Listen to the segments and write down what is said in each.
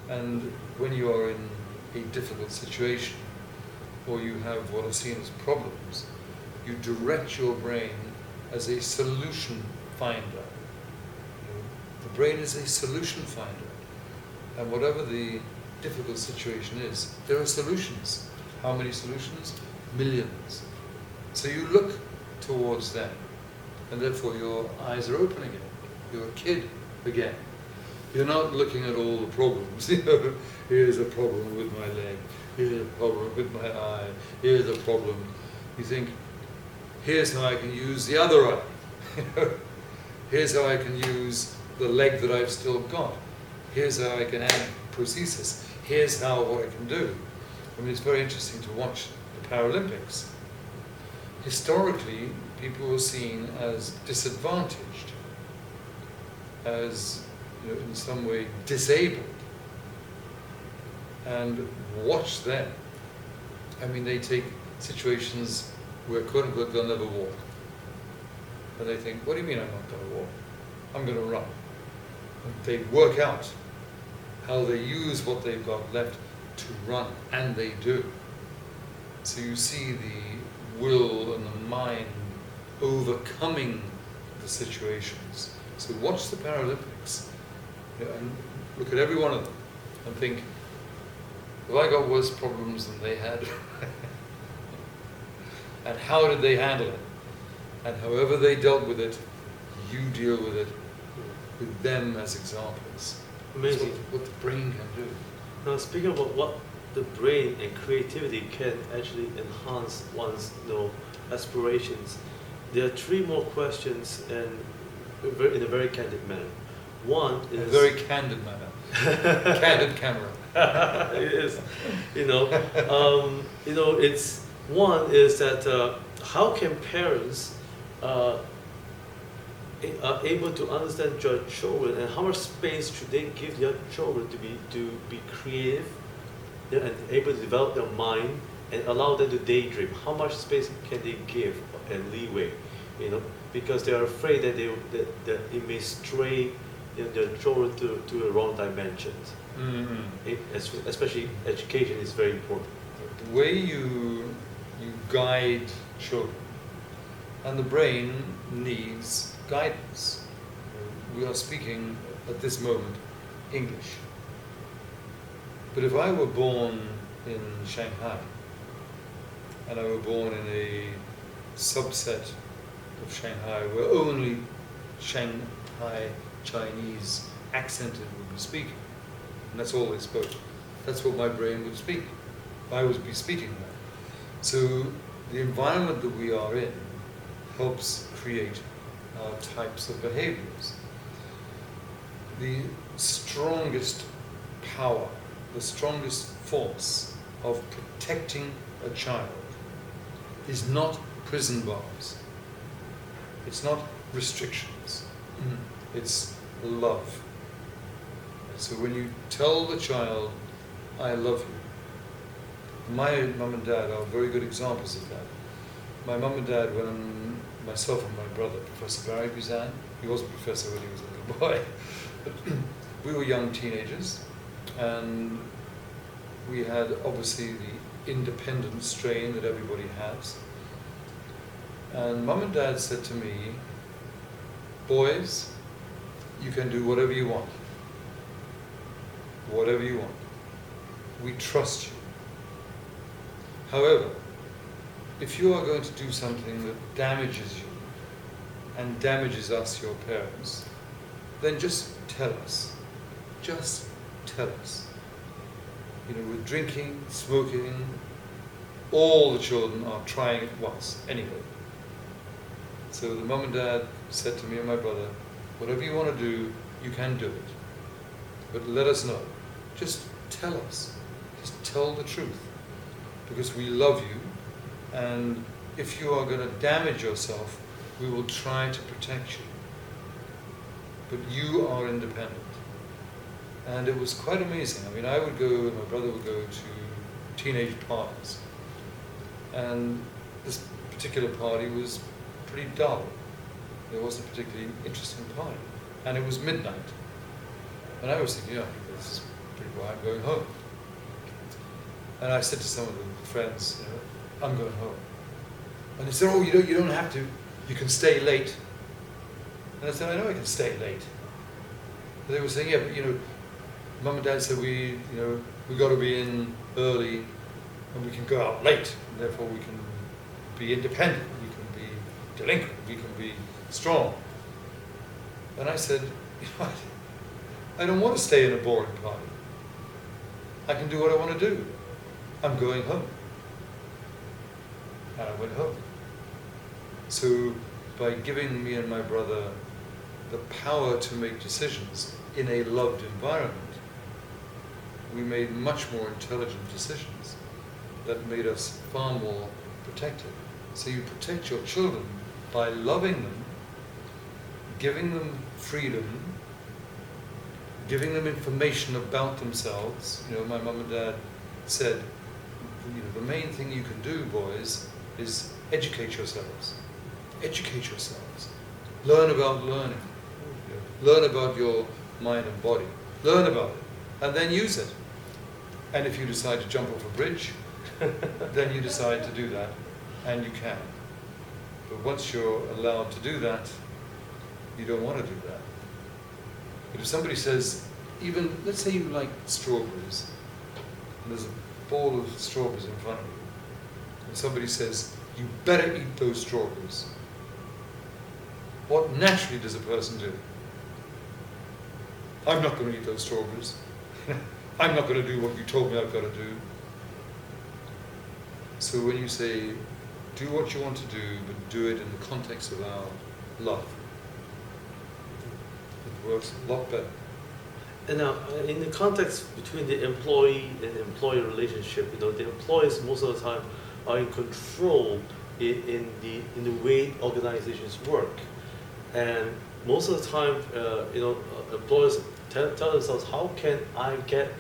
And when you are in a difficult situation, or you have what are seen as problems, you direct your brain as a solution finder. The brain is a solution finder. And whatever the difficult situation is, there are solutions. How many solutions? Millions. So you look towards them, and therefore your eyes are open again. You're a kid again. You're not looking at all the problems. Here's a problem with my leg, here's a problem with my eye, here's a problem. You think, here's how I can use the other eye. Here's how I can use the leg that I've still got. Here's how I can add prosthesis. Here's what I can do. I mean, it's very interesting to watch the Paralympics. Historically, people were seen as disadvantaged, as in some way disabled. And watch them. I mean, they take situations where, quote unquote, they'll never walk. And they think, what do you mean I'm not going to walk? I'm going to run. And they work out how they use what they've got left to run, and they do. So you see the will and the mind overcoming the situations. So watch the Paralympics, and look at every one of them and think, have I got worse problems than they had? And how did they handle it? And however they dealt with it, you deal with it with them as examples. Amazing. What the brain can do. Now, speaking about what the brain and creativity can actually enhance one's aspirations, there are three more questions, and in a very candid manner. One is a very candid manner. Candid camera. It is, it's one is that how can parents are able to understand their children, and how much space should they give their children to be creative, and able to develop their mind and allow them to daydream? How much space can they give and leeway? Because they are afraid that that it may stray their children to the wrong dimensions. Mm-hmm. Especially education is very important. The way you guide children, and the brain needs guidance. We are speaking at this moment English. But if I were born in Shanghai, and I were born in a subset of Shanghai where only Shanghai Chinese accented would be speaking, and that's all they spoke, that's what my brain would speak. I would be speaking that. So the environment that we are in helps create our types of behaviors. The strongest power, the strongest force of protecting a child is not prison bars. It's not restrictions. It's love. So when you tell the child, I love you, my mum and dad are very good examples of that. My mum and dad, when myself and my brother, Professor Barry Buzan, he was a professor when he was a little boy, but we were young teenagers, and we had obviously the independent strain that everybody has. And mum and dad said to me, boys, you can do whatever you want. Whatever you want. We trust you. However, if you are going to do something that damages you and damages us, your parents, then just tell us. Just tell us. With drinking, smoking, all the children are trying it once, anyway. So the mum and dad said to me and my brother, whatever you want to do, you can do it. But let us know. Just tell us. Just tell the truth. Because we love you, and if you are going to damage yourself, we will try to protect you. But you are independent. And it was quite amazing. I mean, I would go, and my brother would go to teenage parties. And this particular party was pretty dull. It wasn't a particularly interesting party. And it was midnight. And I was thinking, this is pretty boring. I'm going home. And I said to some of the friends, I'm going home. And they said, oh, you don't have to. You can stay late. And I said, I know I can stay late. And they were saying, yeah, but Mum and Dad said we got to be in early, and we can go out late, and therefore we can be independent, we can be delinquent, we can be strong. And I said, what? I don't want to stay in a boring party. I can do what I want to do. I'm going home. And I went home. So by giving me and my brother the power to make decisions in a loved environment, we made much more intelligent decisions that made us far more protected. So you protect your children by loving them, giving them freedom, giving them information about themselves. My mum and dad said, the main thing you can do, boys, is educate yourselves. Educate yourselves. Learn about learning. Learn about your mind and body. Learn about it, and then use it. And if you decide to jump off a bridge, then you decide to do that, and you can. But once you're allowed to do that, you don't want to do that. But if somebody says, even, let's say you like strawberries, and there's a bowl of strawberries in front of you, and somebody says, you better eat those strawberries, what naturally does a person do? I'm not going to eat those strawberries. I'm not going to do what you told me I've got to do. So when you say, do what you want to do, but do it in the context of our love, it works a lot better. And now, in the context between the employee and employee relationship, the employees most of the time are in control in the way organizations work, and most of the time, employers tell themselves, how can I get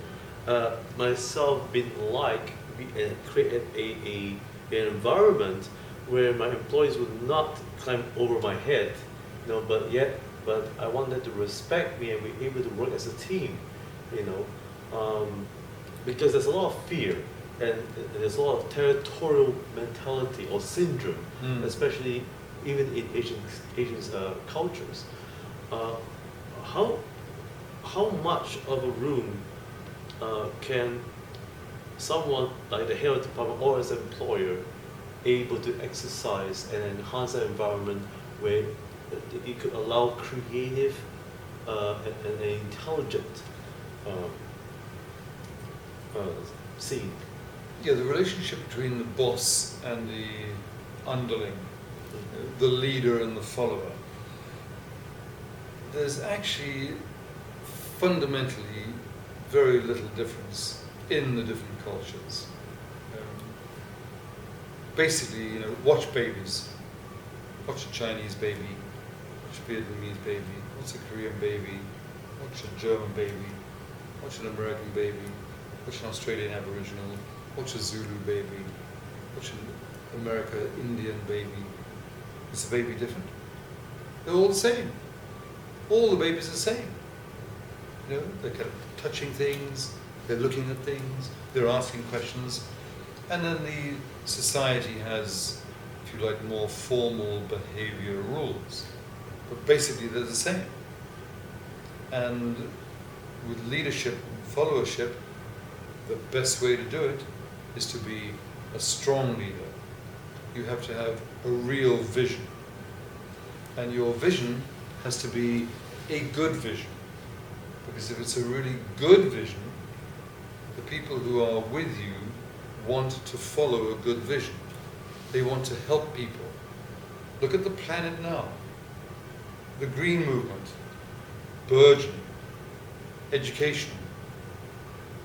myself being liked and create an environment where my employees would not climb over my head, but I want them to respect me and be able to work as a team, because there's a lot of fear and there's a lot of territorial mentality or syndrome, especially even in Asian cultures. How much of a room can someone like the health department or as an employer able to exercise and enhance an environment where it could allow creative and intelligent scene? Yeah, the relationship between the boss and the underling, the leader and the follower, there's actually fundamentally very little difference in the different cultures. Basically, watch babies. Watch a Chinese baby, watch a Vietnamese baby, watch a Korean baby, watch a German baby, watch an American baby, watch an Australian Aboriginal, watch a Zulu baby, watch an Indian baby. Is the baby different? They're all the same. All the babies are the same. They're kind of touching things, they're looking at things, they're asking questions. And then the society has, if you like, more formal behavior rules. But basically they're the same. And with leadership and followership, the best way to do it is to be a strong leader. You have to have a real vision. And your vision has to be a good vision. Because if it's a really good vision, the people who are with you want to follow a good vision. They want to help people. Look at the planet now. The green movement, burgeoning. Education,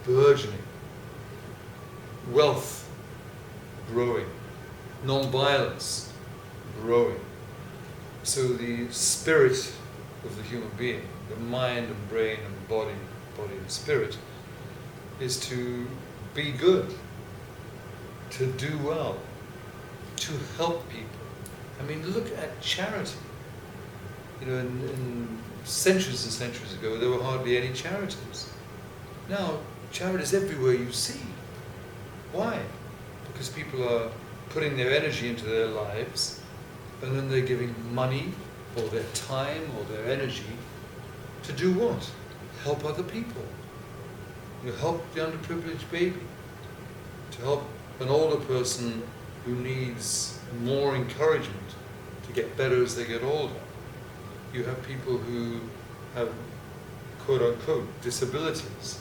burgeoning. Wealth, growing. Non-violence, growing. So the spirit of the human being, the mind and brain and body and spirit, is to be good, to do well, to help people. I mean, look at charity. In centuries and centuries ago, there were hardly any charities. Now, Charity is everywhere you see. Why? Because people are putting their energy into their lives, and then they're giving money, or their time, or their energy, to do what? Help other people. You help the underprivileged baby, to help an older person who needs more encouragement to get better as they get older. You have people who have, quote unquote, disabilities.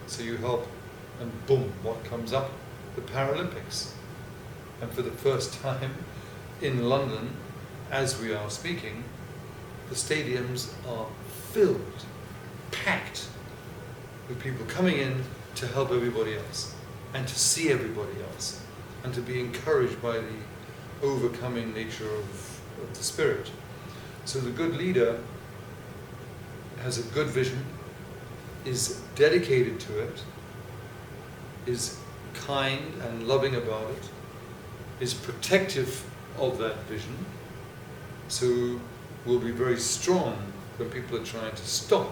So you help, and boom, what comes up? The Paralympics. And for the first time in London, as we are speaking, the stadiums are filled, packed, with people coming in to help everybody else, and to see everybody else, and to be encouraged by the overcoming nature of the spirit. So the good leader has a good vision, is dedicated to it, is kind and loving about it, is protective of that vision, so will be very strong when people are trying to stop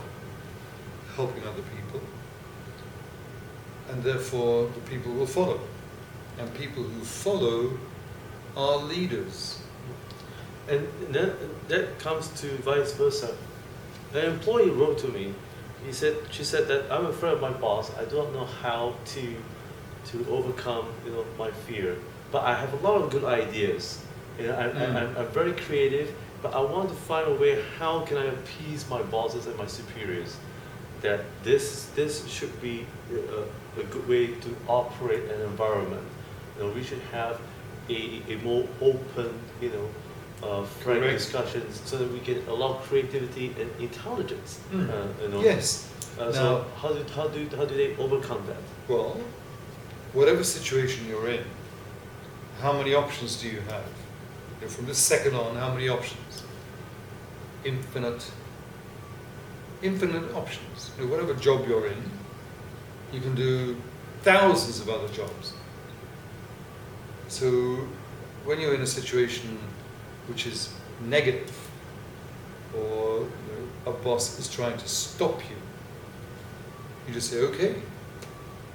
helping other people, and therefore the people will follow. And people who follow are leaders. And that comes to vice versa. An employee wrote to me. She said that I'm afraid of my boss. I do not know how to overcome my fear. But I have a lot of good ideas. I'm very creative, but I want to find a way how can I appease my bosses and my superiors. That this should be a good way to operate an environment. We should have a more open, frank Correct. discussions so that we can allow creativity and intelligence. Yes. So how do they overcome that? Well, whatever situation you're in, how many options do you have? From this second on, how many options? Infinite options. Whatever job you're in, you can do thousands of other jobs. So when you're in a situation which is negative, or a boss is trying to stop you, you just say, okay,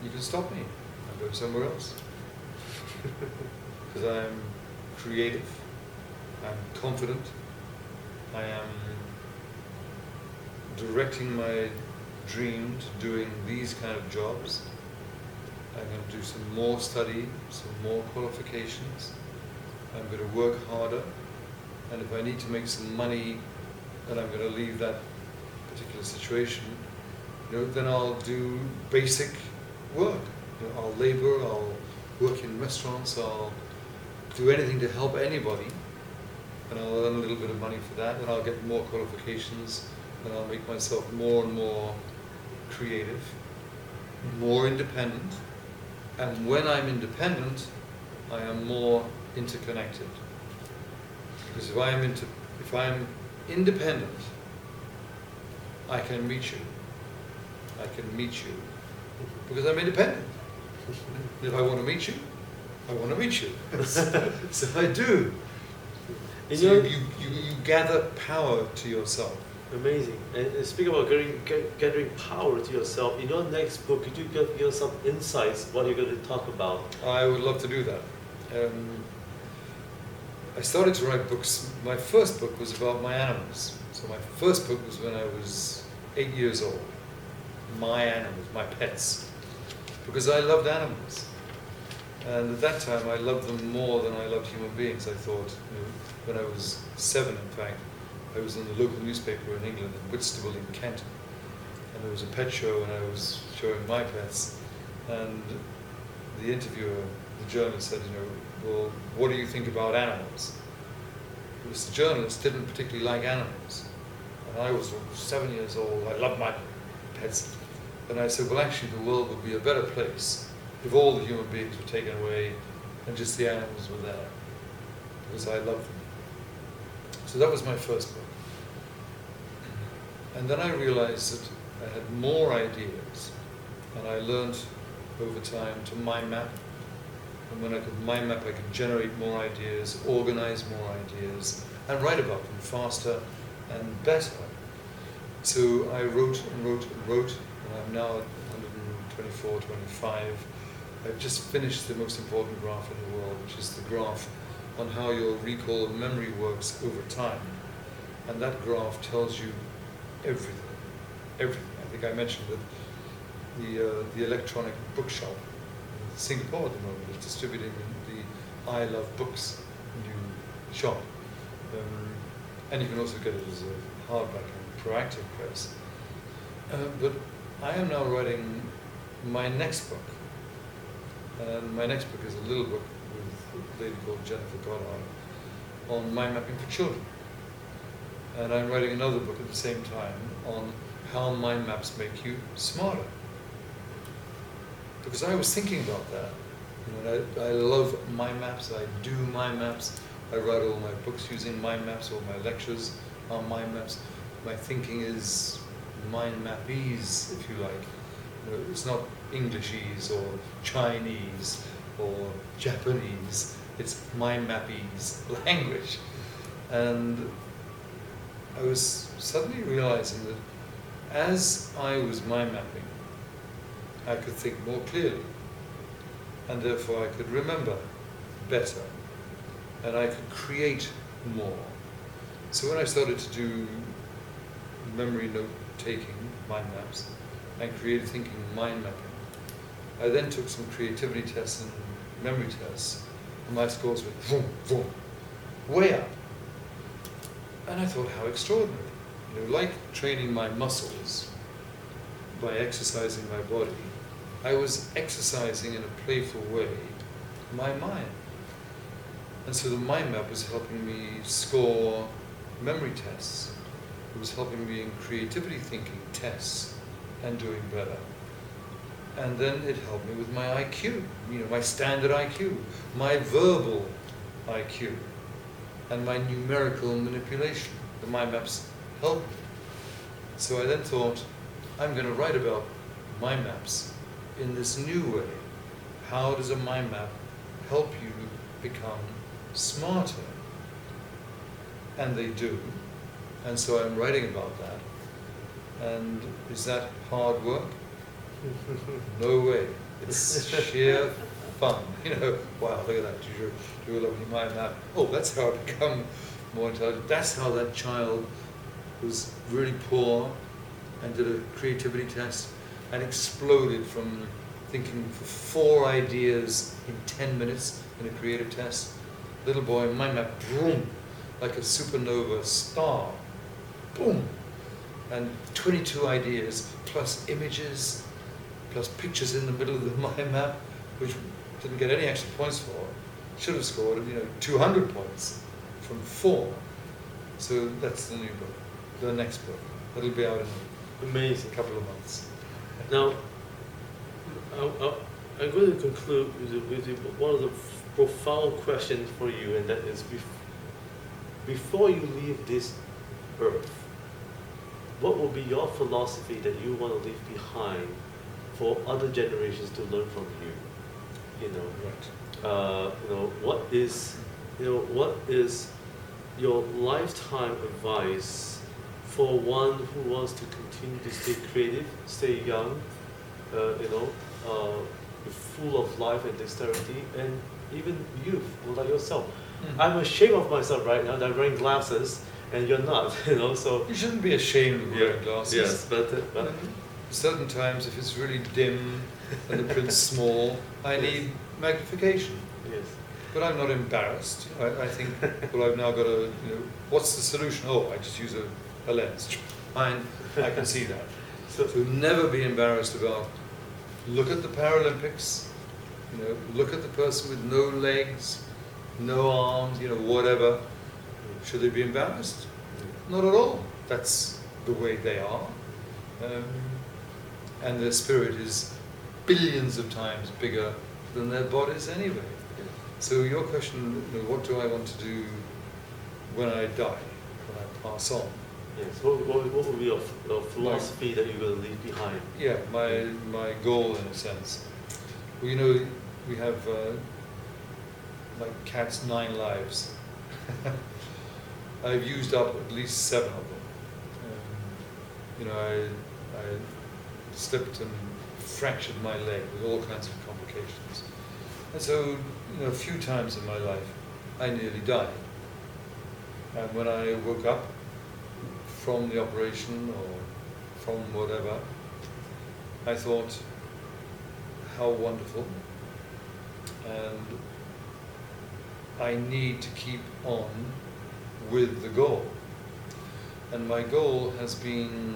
you can stop me, I'll go somewhere else. Because I'm creative, I'm confident, I am directing my dream to doing these kind of jobs. I'm going to do some more study, some more qualifications. I'm going to work harder, and if I need to make some money, then I'm going to leave that particular situation. Then I'll do basic work. I'll labor, I'll work in restaurants, I'll do anything to help anybody, and I'll earn a little bit of money for that, and I'll get more qualifications, and I'll make myself more and more creative, more independent, and when I'm independent, I am more interconnected. Because if I'm independent, I can meet you. I can meet you because I'm independent. If I want to meet you, I want to meet you. So I do. So you gather power to yourself. Amazing. And speaking about gathering power to yourself, in your next book, could you give us some insights what you're going to talk about? I would love to do that. I started to write books. My first book was about my animals. So my first book was when I was 8 years old. My animals, my pets. Because I loved animals. And at that time I loved them more than I loved human beings, I thought. When I was 7, in fact, I was in the local newspaper in England, in Whitstable in Kent. And there was a pet show and I was showing my pets. And the interviewer, the journalist said, well, what do you think about animals? Because the journalist didn't particularly like animals. And I was 7 years old, I loved my pets. And I said, well, actually the world would be a better place if all the human beings were taken away and just the animals were there. Because I loved them. So that was my first book. And then I realized that I had more ideas, and I learned over time to mind map. And when I could mind map, I could generate more ideas, organize more ideas, and write about them faster and better. So I wrote and wrote and wrote, and I'm now at 24, 25. I've just finished the most important graph in the world, which is the graph on how your recall and memory works over time. And that graph tells you everything, everything. I think I mentioned that the electronic bookshop in Singapore at the moment is distributing the I Love Books new shop. And you can also get it as a hardback and proactive press. But I am now writing my next book. And my next book is a little book with a lady called Jennifer Goddard on mind mapping for children. And I'm writing another book at the same time on how mind maps make you smarter. Because I was thinking about that. You know, I love mind maps, I do mind maps, I write all my books using mind maps, all my lectures are mind maps. My thinking is mind mapese, if you like. You know, it's not Englishies or Chinese or Japanese, it's mind mapese language. And I was suddenly realizing that as I was mind mapping, I could think more clearly, and therefore I could remember better, and I could create more. So when I started to do memory note-taking, mind maps, and creative thinking, mind mapping, I then took some creativity tests and memory tests, and my scores went vroom, vroom, way up. And I thought, how extraordinary. You know, like training my muscles by exercising my body, I was exercising in a playful way my mind. And so the mind map was helping me score memory tests. It was helping me in creativity thinking tests and doing better. And then it helped me with my IQ, you know, my standard IQ, my verbal IQ, and my numerical manipulation. The mind maps helped me. So I then thought, I'm going to write about mind maps in this new way. How does a mind map help you become smarter? And they do. And so I'm writing about that. And is that hard work? No way. It's sheer fun. You know, wow, look at that. You lovely mind map. Oh, that's how I become more intelligent. That's how that child was really poor and did a creativity test and exploded from thinking for 4 ideas in 10 minutes in a creative test. Little boy, mind map, boom, like a supernova star, boom, and 22 ideas plus images, plus pictures in the middle of the mind map, which didn't get any extra points for. Should have scored, 200 points from 4. So that's the new book, the next book. That'll be out in Amazing. a couple of months. Now, I'm going to conclude with one of the profound questions for you, and that is, before you leave this earth, what will be your philosophy that you want to leave behind for other generations to learn from you? Right. What is your lifetime advice for one who wants to continue to stay creative, stay young, full of life and dexterity, and even youth, like yourself? Mm. I'm ashamed of myself right now that I'm wearing glasses, and you're not. So You shouldn't be ashamed of wearing glasses. yes, but Certain times, if it's really dim and the print's small, I need magnification. yes. But I'm not embarrassed. I think, well, I've now got a, what's the solution? Oh, I just use a lens. Fine, I can see that. So never be embarrassed about, look at the Paralympics, look at the person with no legs, no arms, whatever. Should they be embarrassed? Not at all. That's the way they are. And their spirit is billions of times bigger than their bodies anyway. So your question, what do I want to do when I die, when I pass on? Yes. What would be your philosophy that you're going to leave behind? Yeah, my goal in a sense. Well, we have like cats 9 lives. I've used up at least 7 of them. I slipped and fractured my leg with all kinds of complications. And so, a few times in my life, I nearly died. And when I woke up from the operation or from whatever, I thought, how wonderful. And I need to keep on with the goal. And my goal has been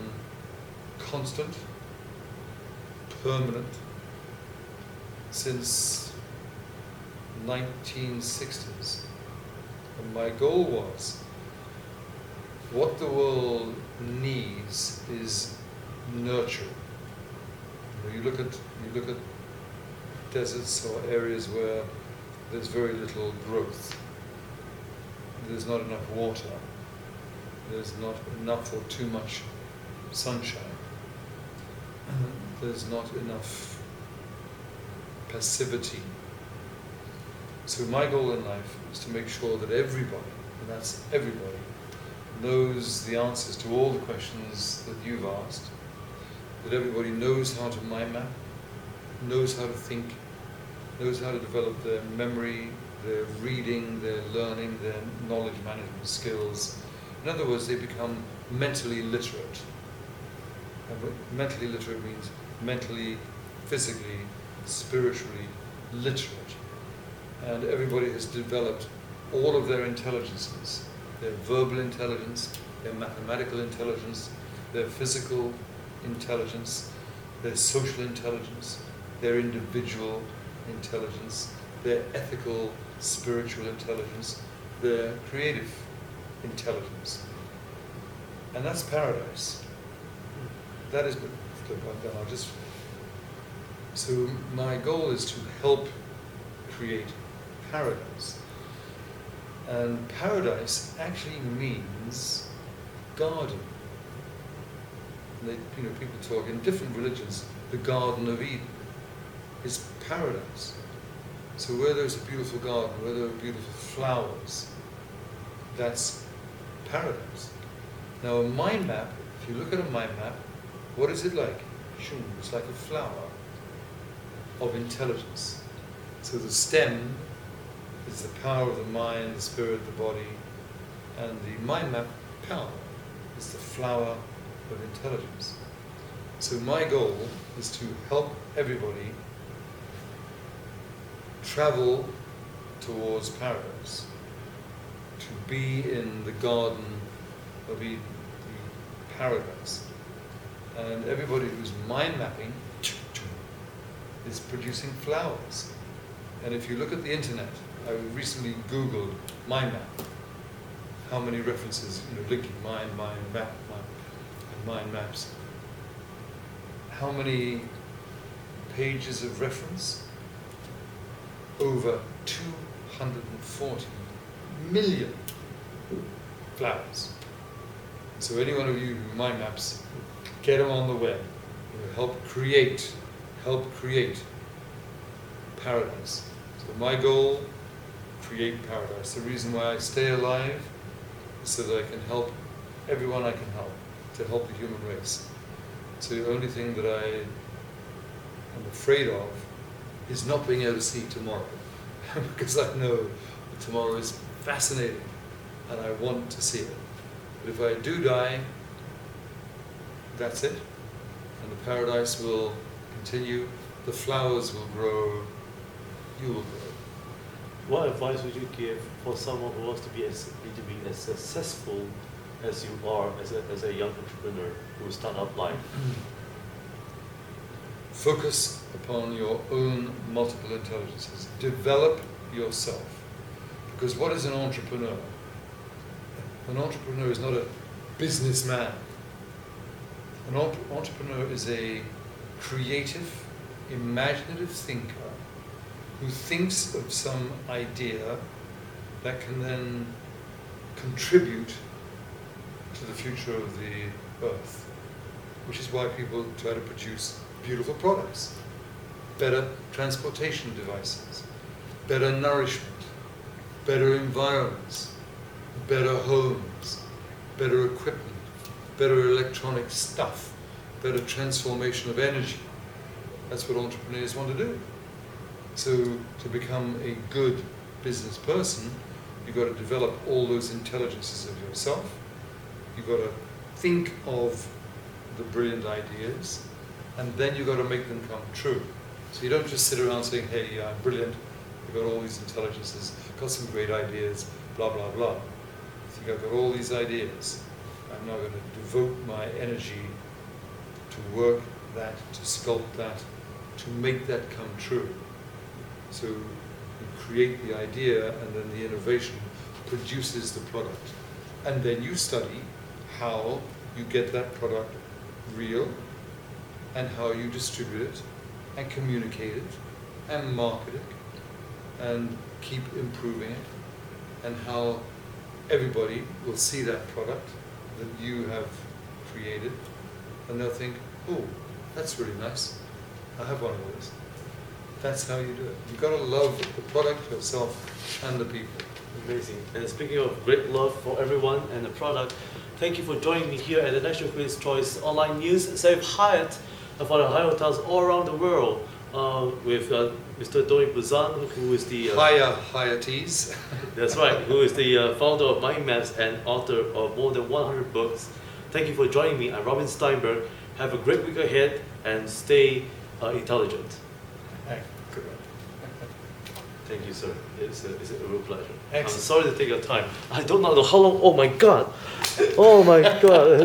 constant, permanent, since 1960s. And my goal was, what the world needs is nurture. You look at deserts or areas where there's very little growth. There's not enough water. There's not enough or too much sunshine. There's not enough passivity. So my goal in life is to make sure that everybody, and that's everybody, knows the answers to all the questions that you've asked, that everybody knows how to mind map, knows how to think, knows how to develop their memory, their reading, their learning, their knowledge management skills. In other words, they become mentally literate. And mentally literate means mentally, physically, spiritually literate. And everybody has developed all of their intelligences, their verbal intelligence, their mathematical intelligence, their physical intelligence, their social intelligence, their individual intelligence, their ethical, spiritual intelligence, their creative intelligence. And that's paradise. That is, so my goal is to help create paradise. And paradise actually means garden. People talk in different religions, the Garden of Eden is paradise. So where there's a beautiful garden, where there are beautiful flowers, that's paradise. Now a mind map, if you look at a mind map, what is it like? It's like a flower of intelligence. So the stem is the power of the mind, the spirit, the body, and the mind map power is the flower of intelligence. So my goal is to help everybody travel towards paradise, to be in the Garden of Eden, the paradise. And everybody who's mind mapping is producing flowers. And if you look at the internet, I recently Googled mind map. How many references, linking mind map, and mind maps. How many pages of reference? Over 240 million flowers. So any one of you who mind maps, get them on the web. Help create paradise. So my goal, create paradise. The reason why I stay alive is so that I can help everyone I can help, to help the human race. So the only thing that I am afraid of is not being able to see tomorrow. Because I know that tomorrow is fascinating and I want to see it. But if I do die, that's it. And the paradise will continue, the flowers will grow, you will grow. What advice would you give for someone who wants to be as successful as you are as a young entrepreneur who start up life? Focus upon your own multiple intelligences. Develop yourself. Because what is an entrepreneur? An entrepreneur is not a businessman. An entrepreneur is a creative, imaginative thinker who thinks of some idea that can then contribute to the future of the earth. Which is why people try to produce beautiful products, better transportation devices, better nourishment, better environments, better homes, better equipment, better electronic stuff, better transformation of energy. That's what entrepreneurs want to do. So to become a good business person, you've got to develop all those intelligences of yourself. You've got to think of the brilliant ideas, and then you've got to make them come true. So you don't just sit around saying, hey, I'm brilliant, I've got all these intelligences, got some great ideas, blah, blah, blah. You think I've got all these ideas, I'm now going to devote my energy to work that, to sculpt that, to make that come true. So you create the idea, and then the innovation produces the product. And then you study how you get that product real, and how you distribute it, and communicate it, and market it, and keep improving it, and how everybody will see that product that you have created, and they'll think, oh, that's really nice, I have one of those. That's how you do it. You've got to love the product, yourself, and the people. Amazing. And speaking of great love for everyone and the product, thank you for joining me here at the National Queen's Choice Online News. Save Hyatt for the Hyatt hotels all around the world with Mr. Tony Buzan, who is the Hyatties. that's right, who is the founder of Mind Maps and author of more than 100 books. Thank you for joining me. I'm Robin Stienberg. Have a great week ahead and stay intelligent. Good. Thank you, sir. It's a real pleasure. Excellent. I'm sorry to take your time. I don't know how long. Oh my God. Oh my God.